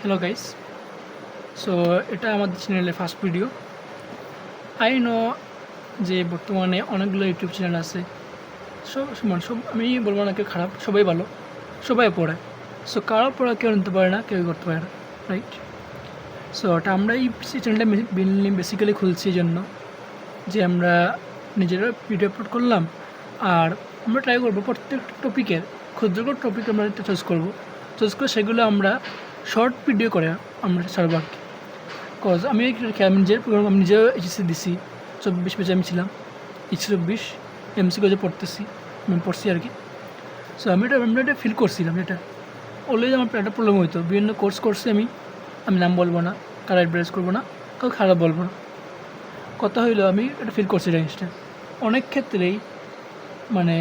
Hello guys. So এটা আমাদের চ্যানেলের ফার্স্ট ভিডিও। আই নো যে বর্তমানে অনেকগুলো ইউটিউব চ্যানেল আছে। সব আমি বলবো না কেউ খারাপ, সবাই ভালো, সবাই পড়ে। সো কারো পড়া কেউ নিতে পারে না, কেউ করতে পারে না, রাইট? সো এটা আমরা এই চ্যানেলটা বেসিক্যালি খুলছি এই জন্য যে আমরা নিজেরা ভিডিও আপলোড করলাম, আর আমরা ট্রাই করবো প্রত্যেকটা টপিকের ক্ষুদ্র করে টপিক আমরা একটা চয়েস করবো, চয়েস করে সেগুলো আমরা শর্ট ভিডিও করে আমরা ছাড়বো আর কি। কজ আমি নিজের প্রোগ্রাম আমি নিজেও এইচএসসি দিছি, 24 পেজে আমি ছিলাম, 24 এমসি কজে পড়তেছি, আমি পড়ছি আর কি। সো আমি এটা ফিল করছিলাম, এটা অলরেডি আমার একটা প্রবলেম হইতো। বিভিন্ন কোর্স করছি আমি নাম বলবো না, কারো অ্যাডভাইস করবো না, কাউ খারাপ বলবো না। কথা হইলো আমি এটা ফিল করছি জিনিসটা অনেক ক্ষেত্রেই, মানে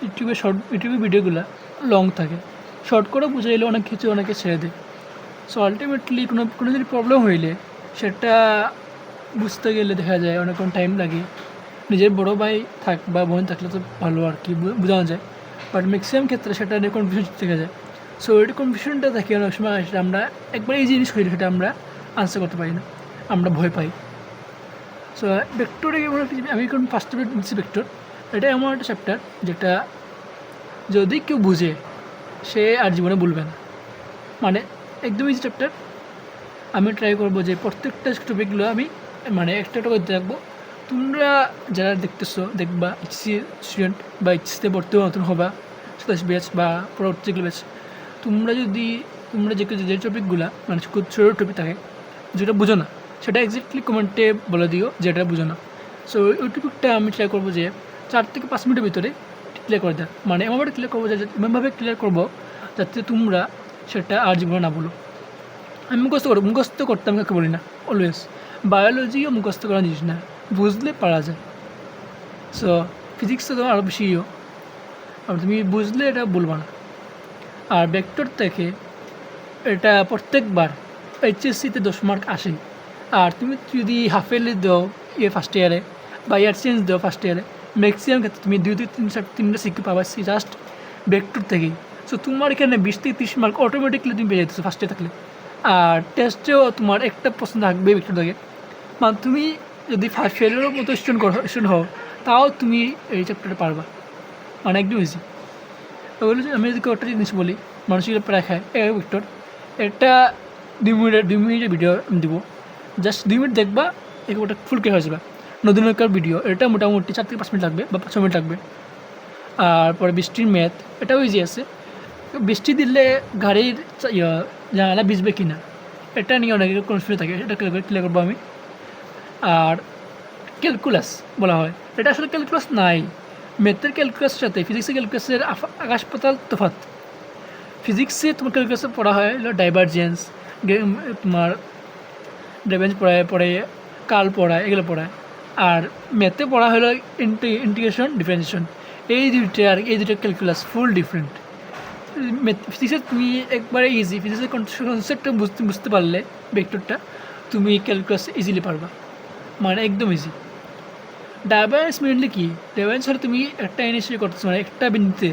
ইউটিউবের ভিডিওগুলো লং থাকে, শর্ট করে বুঝাইলে অনেক কিছু অনেকে ছেড়ে দেয়। সো আলটিমেটলি কোনো যদি প্রবলেম হইলে সেটা বুঝতে গেলে দেখা যায় অনেকক্ষণ টাইম লাগে। নিজের বড় ভাই থাক বা বোন থাকলে তো ভালো আর কি, বোঝানো যায়। বাট ম্যাক্সিমাম ক্ষেত্রে সেটা নিয়ে কনফিউশন থেকে যায়। সো ওই কনফিউশনটা থাকে অনেক সময়, সেটা আমরা একবার এই জিনিস হইলে সেটা আমরা আনসার করতে পারি না, আমরা ভয় পাই। সো ভেক্টরে আমি এখন ফার্স্ট দিচ্ছি ভেক্টর। এটা এমন একটা চ্যাপ্টার যেটা যদি কেউ বুঝে সে আর জীবনে ভুলবে না, মানে একদম ইজি চ্যাপ্টার। আমি ট্রাই করবো যে প্রত্যেকটা টপিকগুলো আমি মানে একটা করে দেখবো। তোমরা যারা দেখবা এইচসি স্টুডেন্ট বা এইচসিতে ভর্তি নতুন হবা, 27 ব্যাচ বা পরবর্তী যেগুলো ব্যাচ, তোমরা যে টপিকগুলো মানে খুব ছোটো টপিক থাকে যেটা বুঝো না, সেটা এক্স্যাক্টলি কমেন্টে বলে দিও যেটা বুঝো না। সো ওই টপিকটা আমি ট্রাই করবো যে 4 থেকে 5 মিনিটের ভিতরে ক্লিয়ার করে দেয়, মানে এমনভাবে ক্লিয়ার করবো যে এমনভাবে ক্লিয়ার করবো যাতে তোমরা সেটা আর জীবনে না বলো। আমি মুখস্থ করতে আমি কাউকে বলি না, অলওয়েজ। বায়োলজিও মুখস্থ করা জিনিস না, বুঝলে পারা যায়। সো ফিজিক্সে তো আরও বেশিও, আর তুমি বুঝলে এটা বলবা না। আর ভেক্টর থেকে এটা প্রত্যেকবার এইচএসসিতে 10 মার্ক আসে। আর তুমি যদি হাফ ইয়ারলি দাও ফার্স্ট ইয়ারে বা ইয়ার চেঞ্জ দাও ফার্স্ট ইয়ারে, ম্যাক্সিমাম ক্ষেত্রে তুমি 2 থেকে 3টা শিখতে পাবা জাস্ট ভেক্টর থেকেই। সো তোমার এখানে 20 থেকে 30 মার্ক অটোমেটিকলি তুমি পেয়ে যেতেছো ফার্স্টে থাকলে। আর টেস্টেও তোমার একটা প্রশ্ন থাকবে ভেক্টর থেকে, মানে তুমি যদি ফার্স্ট ইয়ারেরও মতো স্টুডেন্ট হও, তাও তুমি এই চ্যাপ্টারটা পারবা, মানে একদম ইজি। ওগুলো আমি যদি একটা জিনিস বলি, মানুষের প্রায় খায় ভেক্টর, এটা 2 মিনিটের ভিডিও আমি দেবো, জাস্ট 2 মিনিট দেখবা, ওটা ফুল কে হয়ে যাবে। নদীনকার ভিডিও, এটা মোটামুটি 4 থেকে 5 মিনিট লাগবে বা 5 মিনিট লাগবে। আর পরে বৃষ্টির ম্যাথ, এটাও ইজি আছে। বৃষ্টি দিলে গাড়ির জানালা ভিজবে কি না, এটা নিয়ে অনেক কনফিউজ থাকে, এটা ক্লিয়ার করবো আমি। আর ক্যালকুলাস বলা হয়, এটা আসলে ক্যালকুলাস নাই, ম্যাথের ক্যালকুলাসের সাথে ফিজিক্সের ক্যালকুলাসের আকাশ পাতাল তফাৎ। ফিজিক্সে তোমার ক্যালকুলাসে পড়া হয় হলো ডাইভারজেন্স, তোমার পড়ে কাল পড়ায়, এগুলো পড়ায়। আর ম্যাথে পড়া হলো ইন্টিগ্রেশন, ডিফারেন্সিয়েশন। এই দুইটা ক্যালকুলাস ফুল ডিফারেন্ট। ফিজিক্সে তুমি একবারে ইজি, ফিজিক্সের কনসেপ্টটা বুঝতে পারলে ভেক্টরটা, তুমি ক্যালকুলাস ইজিলি পারবা, মানে একদম ইজি। ডাইভারজেন্স মেনলি কি, ডাইভারজেন্স হলে তুমি একটা ইনিশিয়েট করতেছো, মানে একটা বিন্দুতে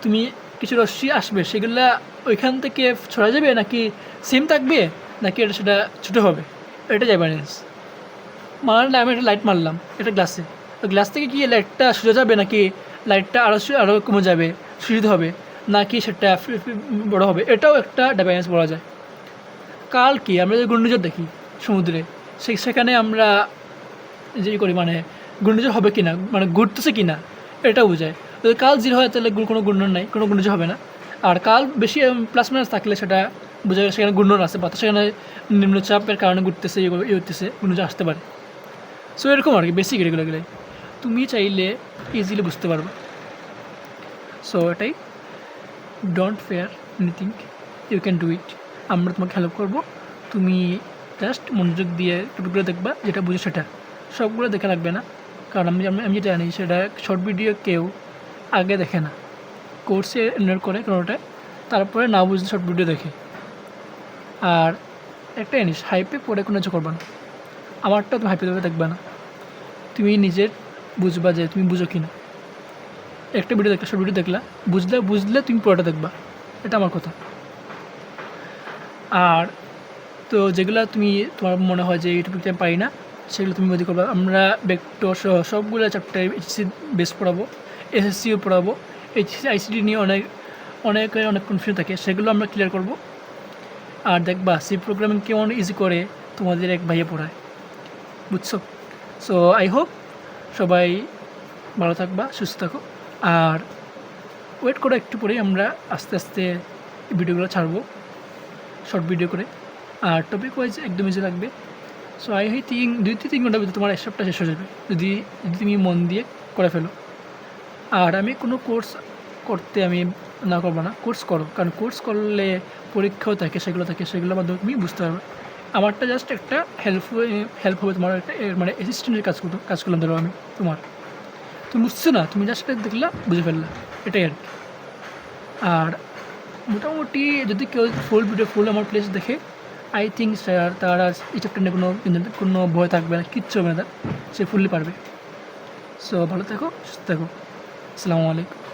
তুমি কিছু রশ্মি আসবে, সেগুলা ওইখান থেকে ছড়া যাবে নাকি সেম থাকবে, নাকি এটা সেটা ছোটো হবে, এটা ডাইভারজেন্স। মানে আমি একটা লাইট মারলাম একটা গ্লাসে, তো গ্লাস থেকে কি লাইটটা সোজা যাবে, নাকি লাইটটা আরও কমে যাবে, শোষিত হবে, নাকি সেটা বড় হবে, এটাও একটা ডাইভারজেন্স বলা যায়। কাল কি, আমরা যে ঘূর্ণিঝড় দেখি সমুদ্রে, সেখানে আমরা যে করি মানে ঘূর্ণিঝড় হবে কি না, মানে ঘুরতেছে কি না, এটা বোঝায়। যদি কাল 0 হয় তাহলে কোনো ঘূর্ণন নাই, কোনো ঘূর্ণিঝড় হবে না। আর কাল বেশি প্লাস মাইনাস থাকলে সেটা বোঝা যায় সেখানে ঘূর্ণন আছে, বাতাস সেখানে নিম্নচাপের কারণে ঘুরতেছে, হচ্ছে ঘূর্ণিঝড় আসতে পারে। সো এরকম আর কি বেসিক এগুলো তুমি চাইলে ইজিলি বুঝতে পারবে। সো এটাই, don't fear anything, you can do it. আমরা তোমাকে হেল্প করবো, তুমি জাস্ট মনোযোগ দিয়ে টপিকগুলো দেখবা, যেটা বুঝো সেটা। সবগুলো দেখা লাগবে না, কারণ আমি যেটা জানি সেটা শর্ট ভিডিও কেউ আগে দেখে না, কোর্সে এনরোল করে কোনোটা, তারপরে না বুঝলে শর্ট ভিডিও দেখে। আর একটা জিনিস, হাইপে পড়ে কোনো কিছু করবা না, আমারটা তুমি হাইপে দেখবে না, তুমি নিজের বুঝবা যে তুমি বুঝো কি না। একটা ভিডিও শর্ট ভিডিও দেখলা, বুঝলে তুমি পুরোটা দেখবা, এটা আমার কথা। আর তো যেগুলো তুমি তোমার মনে হয় যে এই টপিকটা আমি পারি না, সেগুলো তুমি মধ্যে করবা। আমরা ভেক্টর সহ সবগুলো চ্যাপ্টার এইচএসসি বেস পড়াবো, এসএসসিও পড়াবো। এইচএসসি আইসিটি নিয়ে অনেক কনফিউশন থাকে, সেগুলো আমরা ক্লিয়ার করব। আর দেখবা সি প্রোগ্রামিং কেমন ইজি করে তোমাদের এক ভাইয়ে পড়ায়, বুঝছো? সো আই হোপ সবাই ভালো থাকবা, সুস্থ থাকো। আর ওয়েট করো, একটু পরেই আমরা আস্তে আস্তে ভিডিওগুলো ছাড়বো, শর্ট ভিডিও করে। আর টপিক ওয়াইজ একদম ইজি লাগবে। সো আই হয় 2-3 ঘন্টার ভিতরে তোমার এক সপ্তাহ শেষ হয়ে যাবে, যদি তুমি মন দিয়ে করে ফেলো। আর আমি কোনো কোর্স করতে আমি না করবো না, কোর্স করো, কারণ কোর্স করলে পরীক্ষাও থাকে, সেগুলোর মাধ্যমে তুমি বুঝতে পারবে। আমারটা জাস্ট একটা হেল্প হবে তোমার, একটা মানে অ্যাসিস্ট্যান্টের কাজ করলাম ধরো আমি তোমার, তুমি বুঝছো না, তুমি জাস্ট দেখলা বুঝে ফেললা, এটাই আর কি। আর মোটামুটি যদি কেউ ফুল আমার প্লেস দেখে, আই থিঙ্ক তারা এই চ্যাপ্টার নিয়ে কোনো ভয় থাকবে না, কিচ্ছু হবে না, সে ফুললি পারবে। সো ভালো থেকো, সুস্থ থেকো। আসসালামু আলাইকুম।